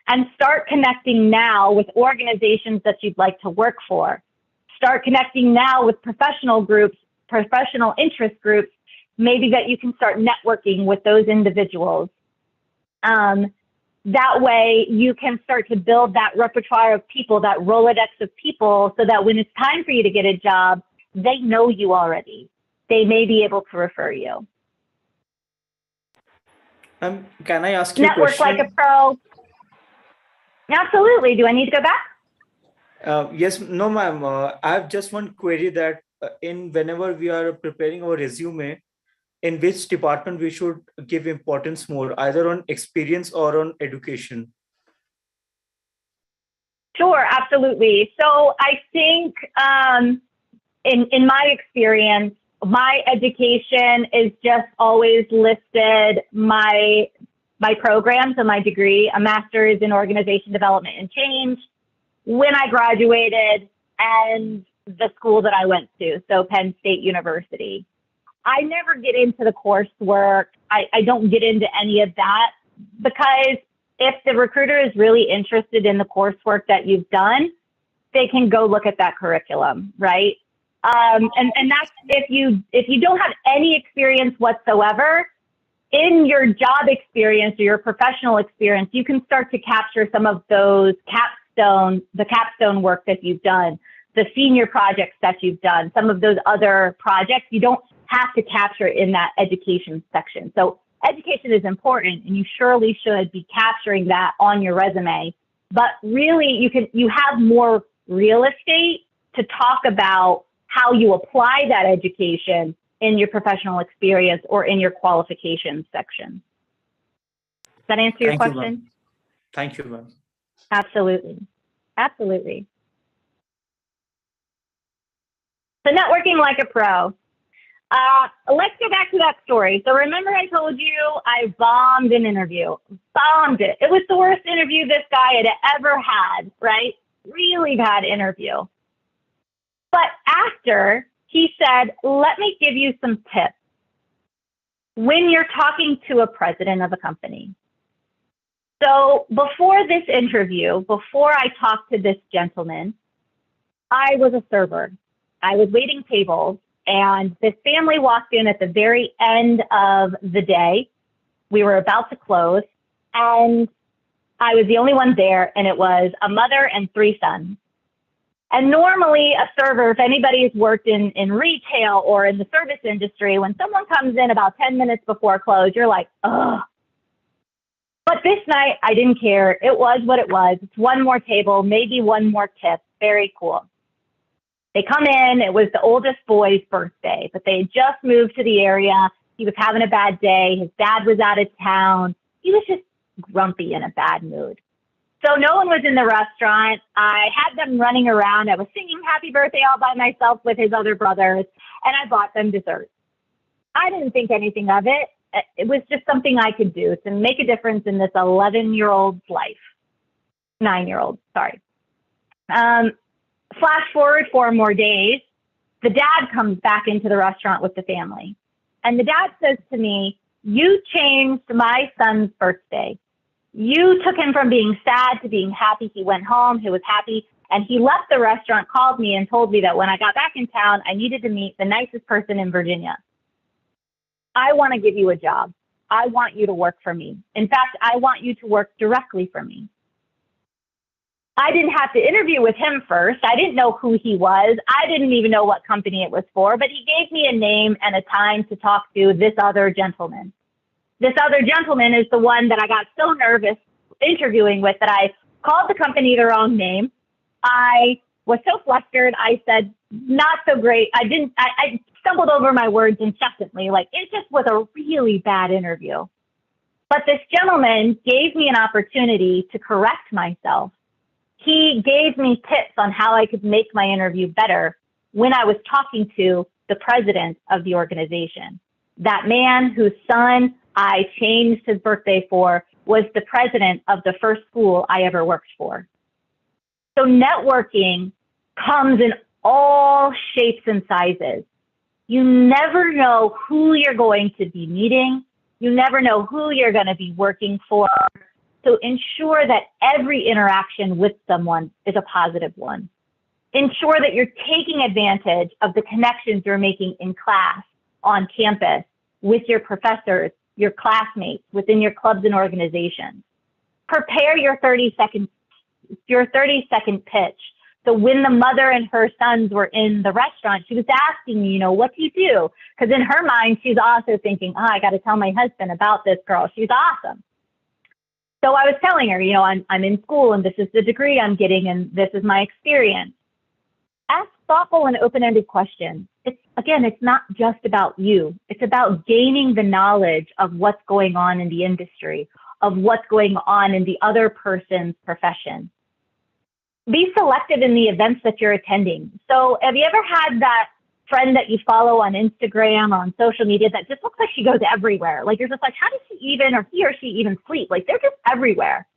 And start connecting now with organizations that you'd like to work for. Start connecting now with professional groups, professional interest groups, maybe that you can start networking with those individuals. That way you can start to build that repertoire of people, that Rolodex of people, so that when it's time for you to get a job, they know you already. They may be able to refer you. Can I ask you a Network question? like a pro. Absolutely. Do I need to go back? Yes, no, ma'am. I have just one query that whenever we are preparing our resume, in which department we should give importance more, either on experience or on education? Sure, absolutely. So I think in my experience, my education is just always listed my program, so my degree, a master's in organization development and change, when I graduated, and the school that I went to, so Penn State University. I never get into the coursework. I don't get into any of that, because if the recruiter is really interested in the coursework that you've done, they can go look at that curriculum, right? And that's if you don't have any experience whatsoever, in your job experience or your professional experience, you can start to capture some of those capstone work that you've done, the senior projects that you've done, some of those other projects. You don't have to capture in that education section. So education is important, and you surely should be capturing that on your resume. But really, you have more real estate to talk about how you apply that education in your professional experience or in your qualifications section. Does that answer your question? Thank you, ma'am. Absolutely. Absolutely. So networking like a pro. Let's go back to that story. So remember I told you I bombed an interview. Bombed it. It was the worst interview this guy had ever had, right? Really bad interview. But after, he said, let me give you some tips. When you're talking to a president of a company. So before this interview, before I talked to this gentleman, I was a server. I was waiting tables, and this family walked in at the very end of the day. We were about to close, and I was the only one there, and it was a mother and 3 sons. And normally a server, if anybody's worked in retail or in the service industry, when someone comes in about 10 minutes before close, you're like, ugh. But this night, I didn't care. It was what it was. It's one more table, maybe one more tip. Very cool. They come in. It was the oldest boy's birthday, but they had just moved to the area. He was having a bad day. His dad was out of town. He was just grumpy, in a bad mood. So no one was in the restaurant. I had them running around. I was singing happy birthday all by myself with his other brothers, and I bought them dessert. I didn't think anything of it. It was just something I could do to make a difference in this 11-year-old's life. 9-year-old, sorry. Flash forward 4 more days. The dad comes back into the restaurant with the family. And the dad says to me, you changed my son's birthday. You took him from being sad to being happy. He went home, he was happy, and he left the restaurant, called me, and told me that when I got back in town, I needed to meet the nicest person in Virginia. I want to give you a job. I want you to work for me. In fact, I want you to work directly for me. I didn't have to interview with him first. I didn't know who he was. I didn't even know what company it was for, but he gave me a name and a time to talk to this other gentleman. This other gentleman is the one that I got so nervous interviewing with that I called the company the wrong name. I was so flustered. I said, not so great. I stumbled over my words incessantly. Like, it just was a really bad interview. But this gentleman gave me an opportunity to correct myself. He gave me tips on how I could make my interview better when I was talking to the president of the organization. That man whose son I changed his birthday for was the president of the first school I ever worked for. So networking comes in all shapes and sizes. You never know who you're going to be meeting. You never know who you're going to be working for. So ensure that every interaction with someone is a positive one. Ensure that you're taking advantage of the connections you're making in class, on campus, with your professors, your classmates, within your clubs and organizations. Prepare your 30-second pitch. So when the mother and her sons were in the restaurant, she was asking me, what do you do? Because in her mind, she's also thinking, I got to tell my husband about this girl. She's awesome. So I was telling her, I'm in school and this is the degree I'm getting and this is my experience. Ask thoughtful and open-ended questions. It's not just about you. It's about gaining the knowledge of what's going on in the industry, of what's going on in the other person's profession. Be selective in the events that you're attending. So have you ever had that friend that you follow on Instagram or on social media that just looks like she goes everywhere? Like, you're just like, how does she even, or he or she even sleep? Like, they're just everywhere.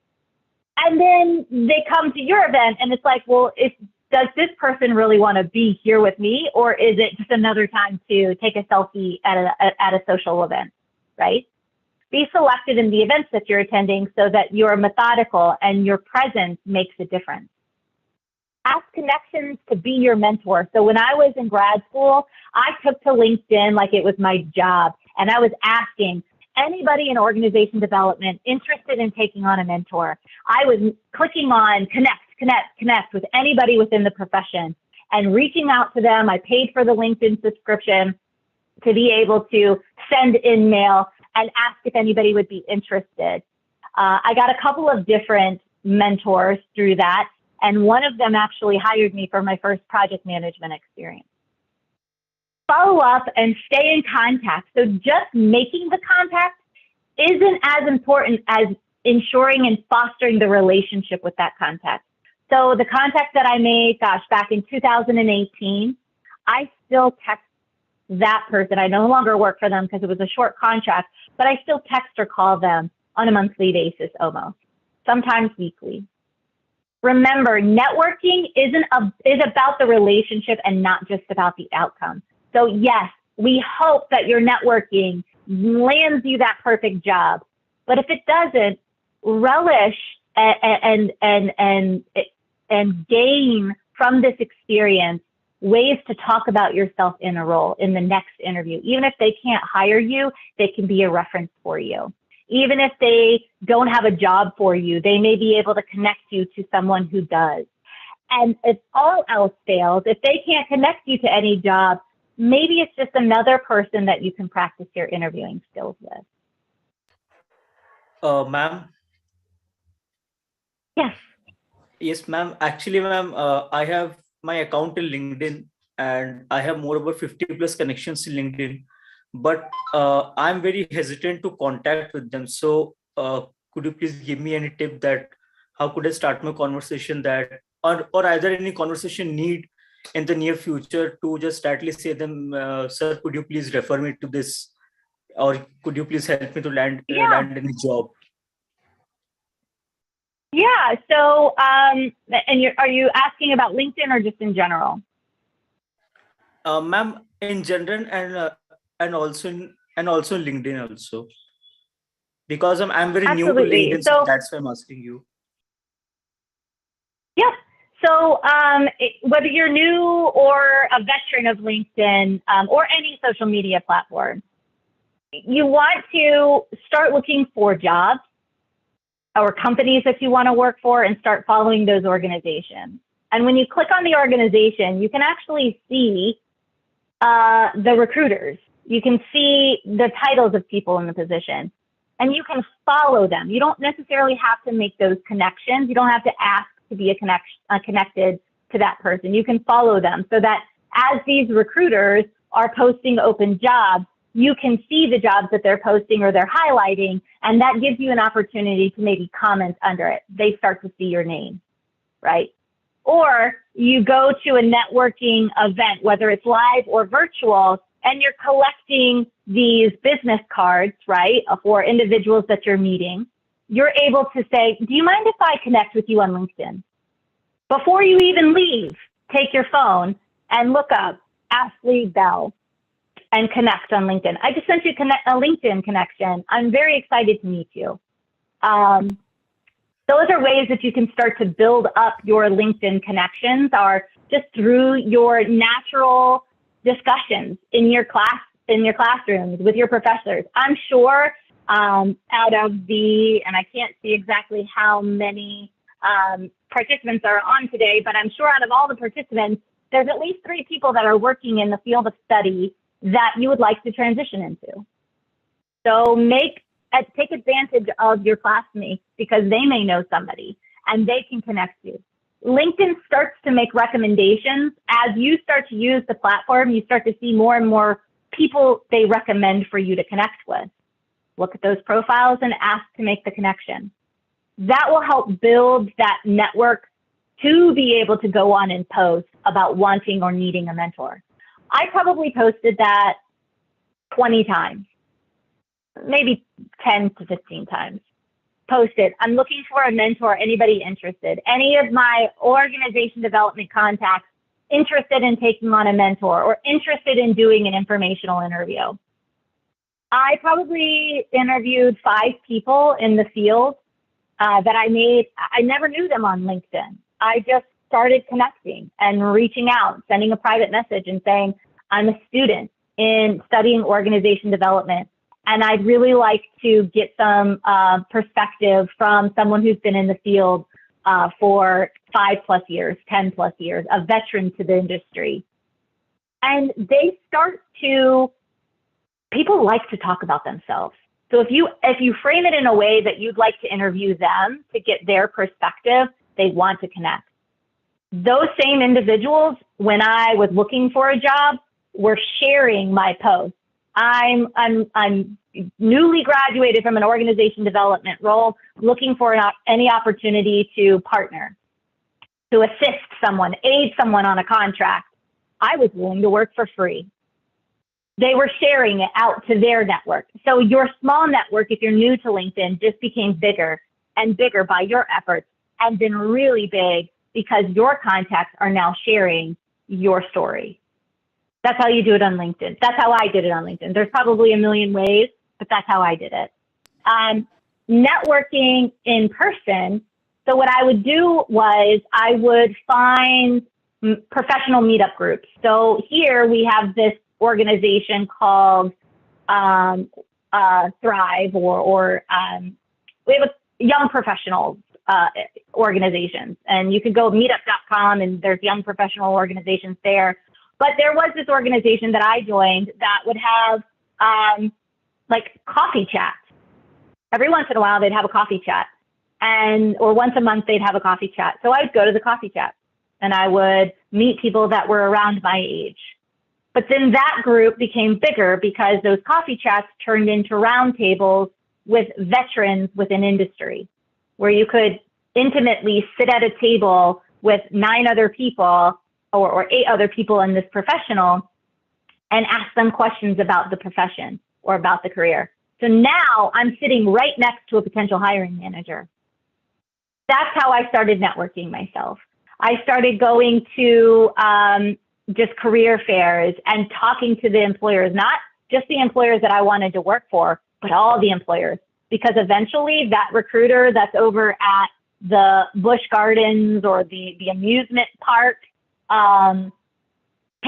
And then they come to your event and it's like, well, does this person really want to be here with me? Or is it just another time to take a selfie at a social event, right? Be selective in the events that you're attending so that you're methodical and your presence makes a difference. Ask connections to be your mentor. So when I was in grad school, I took to LinkedIn like it was my job. And I was asking anybody in organization development interested in taking on a mentor. I was clicking on connect with anybody within the profession and reaching out to them. I paid for the LinkedIn subscription to be able to send in mail and ask if anybody would be interested. I got a couple of different mentors through that. And one of them actually hired me for my first project management experience. Follow up and stay in contact. So just making the contact isn't as important as ensuring and fostering the relationship with that contact. So the contact that I made, back in 2018, I still text that person. I no longer work for them because it was a short contract, but I still text or call them on a monthly basis almost, sometimes weekly. Remember, networking is about the relationship and not just about the outcome. So yes, we hope that your networking lands you that perfect job. But if it doesn't, relish and gain from this experience ways to talk about yourself in a role in the next interview. Even if they can't hire you, they can be a reference for you. Even if they don't have a job for you, they may be able to connect you to someone who does. And if all else fails, if they can't connect you to any job, maybe it's just another person that you can practice your interviewing skills with. Ma'am? Yes. Yes, ma'am. Actually, ma'am, I have my account in LinkedIn and I have more about 50 plus connections in LinkedIn, but I'm very hesitant to contact with them. So could you please give me any tip that how could I start my conversation or either any conversation need in the near future to just directly say them, sir, could you please refer me to this? Or could you please help me to land any job? Yeah. So, are you asking about LinkedIn or just in general? Ma'am, in general and also in LinkedIn also, because I'm very new to Absolutely. LinkedIn, so that's why I'm asking you. Yep. So whether you're new or a veteran of LinkedIn or any social media platform, you want to start looking for jobs. or companies that you want to work for and start following those organizations. And when you click on the organization, you can actually see the recruiters. You can see the titles of people in the position, and you can follow them. You don't necessarily have to make those connections. You don't have to ask to be connected to that person. You can follow them so that as these recruiters are posting open jobs, you can see the jobs that they're posting or they're highlighting, and that gives you an opportunity to maybe comment under it. They start to see your name, right? Or you go to a networking event, whether it's live or virtual, and you're collecting these business cards, right, for individuals that you're meeting. You're able to say, do you mind if I connect with you on LinkedIn? Before you even leave, take your phone and look up Ashley Bell and connect on LinkedIn. I just sent you a LinkedIn connection. I'm very excited to meet you. Those are ways that you can start to build up your LinkedIn connections, are just through your natural discussions in your classrooms with your professors. I'm sure out of the, and I can't see exactly how many participants are on today, but I'm sure out of all the participants, there's at least 3 people that are working in the field of study that you would like to transition into. So take advantage of your classmates, because they may know somebody and they can connect you. LinkedIn starts to make recommendations. As you start to use the platform, you start to see more and more people they recommend for you to connect with. Look at those profiles and ask to make the connection. That will help build that network to be able to go on and post about wanting or needing a mentor. I probably posted that 20 times, maybe 10 to 15 times. Posted, I'm looking for a mentor, anybody interested? Any of my organization development contacts interested in taking on a mentor or interested in doing an informational interview? I probably interviewed 5 people in the field that I never knew them on LinkedIn. I just started connecting and reaching out, sending a private message and saying, I'm a student in studying organization development, and I'd really like to get some perspective from someone who's been in the field for 5+ years, 10+ years, a veteran to the industry. And people like to talk about themselves. So if you frame it in a way that you'd like to interview them to get their perspective, they want to connect. Those same individuals, when I was looking for a job, were sharing my posts. I'm newly graduated from an organization development role, looking for any opportunity to partner, to assist someone, aid someone on a contract. I was willing to work for free. They were sharing it out to their network. So your small network, if you're new to LinkedIn, just became bigger and bigger by your efforts, and been really big because your contacts are now sharing your story. That's how you do it on LinkedIn. That's how I did it on LinkedIn. There's probably a million ways, but that's how I did it. Networking in person. So what I would do was I would find professional meetup groups. So here we have this organization called Thrive, or we have a young professionals organizations, and you could go meetup.com and there's young professional organizations there. But there was this organization that I joined that would have like coffee chats. Every once in a while they'd have a coffee chat, or once a month they'd have a coffee chat. So I'd go to the coffee chat and I would meet people that were around my age. But then that group became bigger because those coffee chats turned into roundtables with veterans within industry, where you could intimately sit at a table with 9 other people or 8 other people in this professional and ask them questions about the profession or about the career. So now I'm sitting right next to a potential hiring manager. That's how I started networking myself. I started going to just career fairs and talking to the employers, not just the employers that I wanted to work for, but all the employers, because eventually that recruiter that's over at the Busch Gardens or the amusement park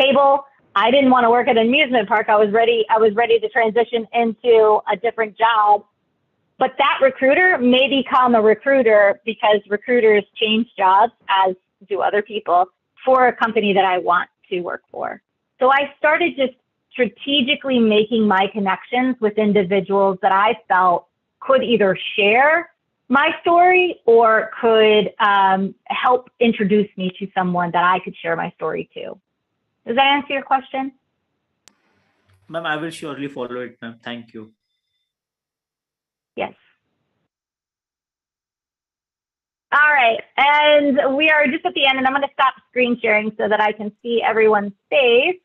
table, I didn't want to work at an amusement park. I was ready to transition into a different job. But that recruiter may become a recruiter because recruiters change jobs, as do other people, for a company that I want to work for. So I started just strategically making my connections with individuals that I felt could either share my story or could help introduce me to someone that I could share my story to. Does that answer your question? Ma'am, I will surely follow it, ma'am. Thank you. Yes. All right, and we are just at the end, and I'm going to stop screen sharing so that I can see everyone's face.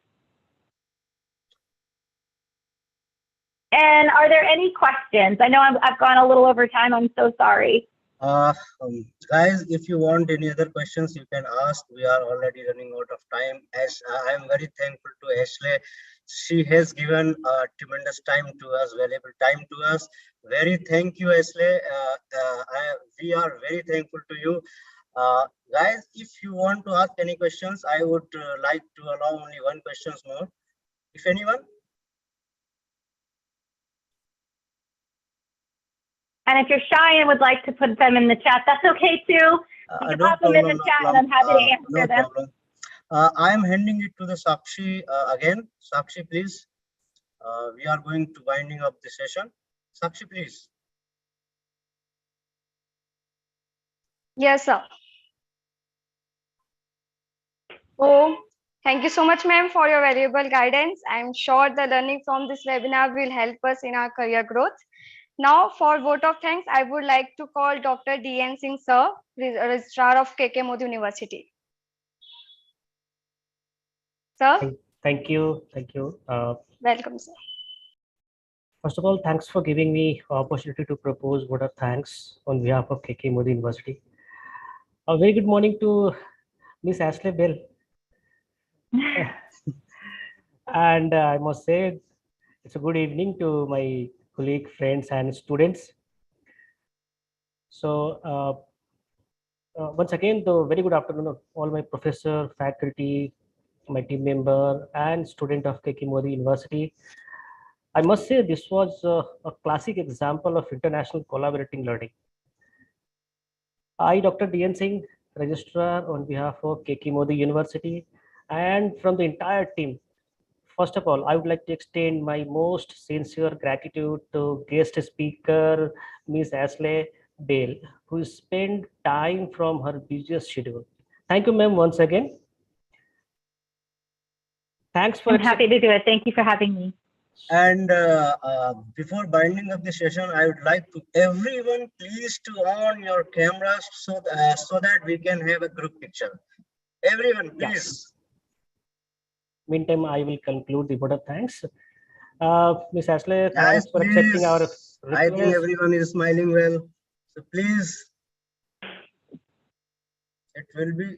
And are there any questions? I know I've gone a little over time. I'm so sorry. Guys, if you want any other questions, you can ask. We are already running out of time. As I am very thankful to Ashley. She has given tremendous time to us, valuable time to us. Very thank you, Ashley. We are very thankful to you. Guys, if you want to ask any questions, I would like to allow only one question more. If anyone? And if you're shy and would like to put them in the chat, that's okay too. You can pop them in the chat and I'm happy to answer them. Problem. I am handing it to the Sakshi again. Sakshi, please. We are going to winding up the session. Sakshi, please. Yes, sir. So, thank you so much, ma'am, for your valuable guidance. I'm sure the learning from this webinar will help us in our career growth. Now, for vote of thanks, I would like to call Dr. D.N. Singh, sir, Registrar of KK Modi University. Sir? Thank you. Thank you. Welcome, sir. First of all, thanks for giving me opportunity to propose vote of thanks on behalf of KK Modi University. A very good morning to Miss Ashley Bell. And I must say, it's a good evening to my colleague, friends, and students. So once again, the very good afternoon of all my professor, faculty, my team member, and student of KK Modi University. I must say this was a classic example of international collaborating learning. I, Dr. D.N. Singh, Registrar on behalf of KK Modi University, and from the entire team, first of all, I would like to extend my most sincere gratitude to guest speaker, Ms. Ashley Bell, who spent time from her busiest schedule. Thank you, ma'am, once again. Thanks for. I'm happy to do it. Thank you for having me. And before binding up the session, I would like to everyone please to on your cameras so that we can have a group picture. Everyone, please. Yes. Meantime, I will conclude the vote of thanks. Ms. Ashley, thanks for accepting our request. I think everyone is smiling well. So please, it will be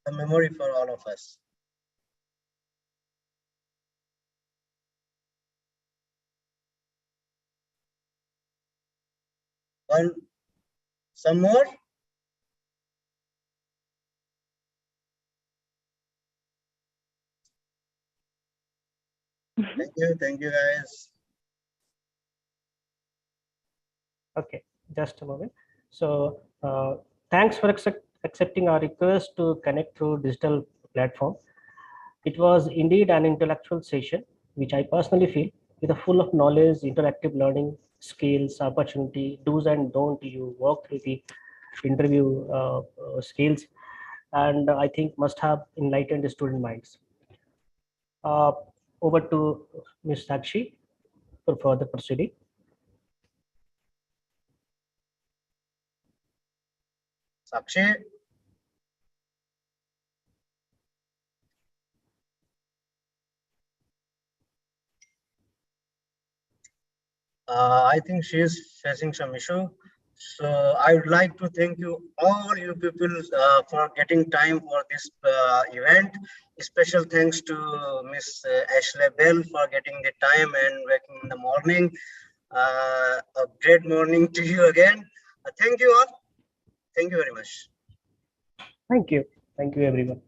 a memory for all of us. Some more? Thank you guys. Okay, just a moment. So thanks for accepting our request to connect through digital platform. It was indeed an intellectual session, which I personally feel with a full of knowledge, interactive learning, skills, opportunity, do's and don't. You walk through the interview skills, and I think must have enlightened the student minds. Over to Ms. Sakshi for further proceeding. Sakshi. I think she is facing some issue. So I would like to thank you, all you people, for getting time for this event. Special thanks to Miss Ashley Bell for getting the time and waking in the morning. A great morning to you again. Thank you all. Thank you very much. Thank you. Thank you, everyone.